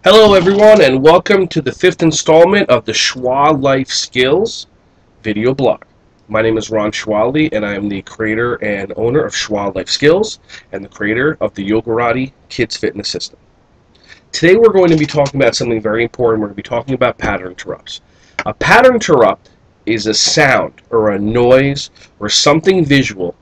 Hello everyone, and welcome to the 5th installment of the Shua Life Skills video blog. My name is Shuali, and I am the creator and owner of Shua Life Skills and the creator of the Yogurati Kids Fitness System. Today we're going to be talking about something very important. We're going to be talking about pattern interrupts. A pattern interrupt is a sound or a noise or something visual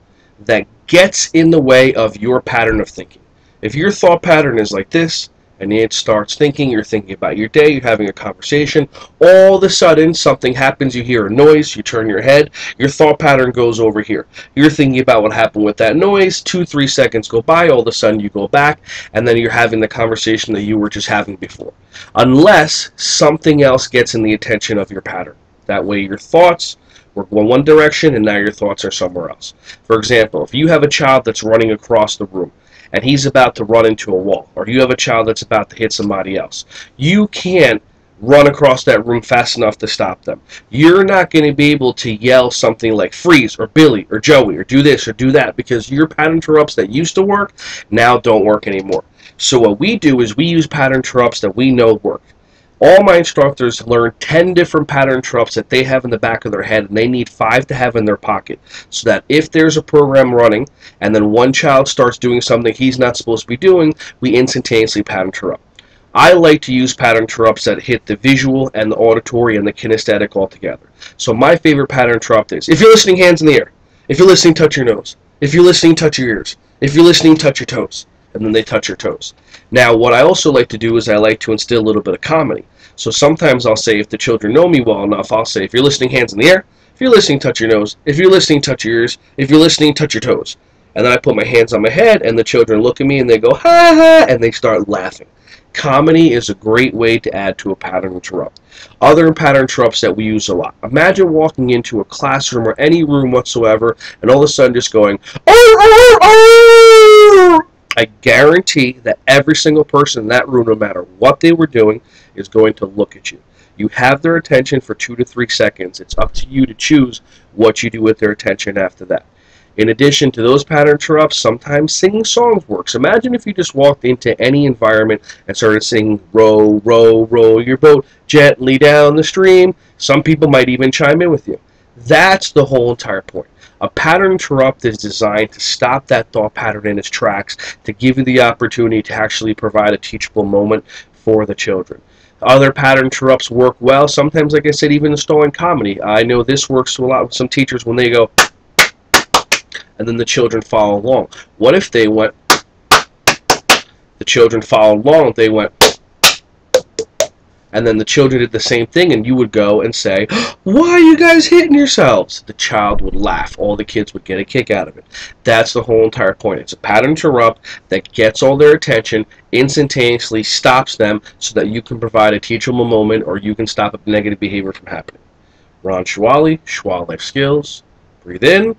that gets in the way of your pattern of thinking. If your thought pattern is like this, and it starts thinking, you're thinking about your day, you're having a conversation, all of a sudden something happens, you hear a noise, you turn your head, your thought pattern goes over here. You're thinking about what happened with that noise, 2-3 seconds go by, all of a sudden you go back, and then you're having the conversation that you were just having before. Unless something else gets in the attention of your pattern. That way your thoughts were going one direction and now your thoughts are somewhere else. For example, if you have a child that's running across the room, and he's about to run into a wall, or you have a child that's about to hit somebody else, you can't run across that room fast enough to stop them. You're not going to be able to yell something like freeze or Billy or Joey or do this or do that, because your pattern interrupts that used to work now don't work anymore. So what we do is we use pattern interrupts that we know work. All my instructors learn 10 different pattern interrupts that they have in the back of their head, and they need 5 to have in their pocket, so that if there's a program running and then one child starts doing something he's not supposed to be doing, we instantaneously pattern interrupt. I like to use pattern interrupts that hit the visual and the auditory and the kinesthetic all together. So my favorite pattern interrupt is, if you're listening, hands in the air. If you're listening, touch your nose. If you're listening, touch your ears. If you're listening, touch your toes. And then they touch your toes. Now, what I also like to do is I like to instill a little bit of comedy. So sometimes I'll say, if the children know me well enough, I'll say, if you're listening, hands in the air. If you're listening, touch your nose. If you're listening, touch your ears. If you're listening, touch your toes. And then I put my hands on my head, and the children look at me, and they go, ha ha, and they start laughing. Comedy is a great way to add to a pattern interrupt. Other pattern interrupts that we use a lot. Imagine walking into a classroom or any room whatsoever, and all of a sudden just going, oh, oh, oh! I guarantee that every single person in that room, no matter what they were doing, is going to look at you. You have their attention for 2 to 3 seconds. It's up to you to choose what you do with their attention after that. In addition to those pattern interrupts, sometimes singing songs works. Imagine if you just walked into any environment and started singing, row, row, row your boat gently down the stream. Some people might even chime in with you. That's the whole entire point. A pattern interrupt is designed to stop that thought pattern in its tracks, to give you the opportunity to actually provide a teachable moment for the children. Other pattern interrupts work well. Sometimes, like I said, even installing comedy. I know this works a lot with some teachers when they go, and then the children follow along. What if they went, the children followed along, they went, and then the children did the same thing, and you would go and say, why are you guys hitting yourselves? The child would laugh. All the kids would get a kick out of it. That's the whole entire point. It's a pattern interrupt that gets all their attention, instantaneously stops them, so that you can provide a teachable moment, or you can stop a negative behavior from happening. Ron Shuali, Shua Life Skills. Breathe in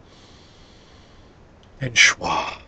and Shua.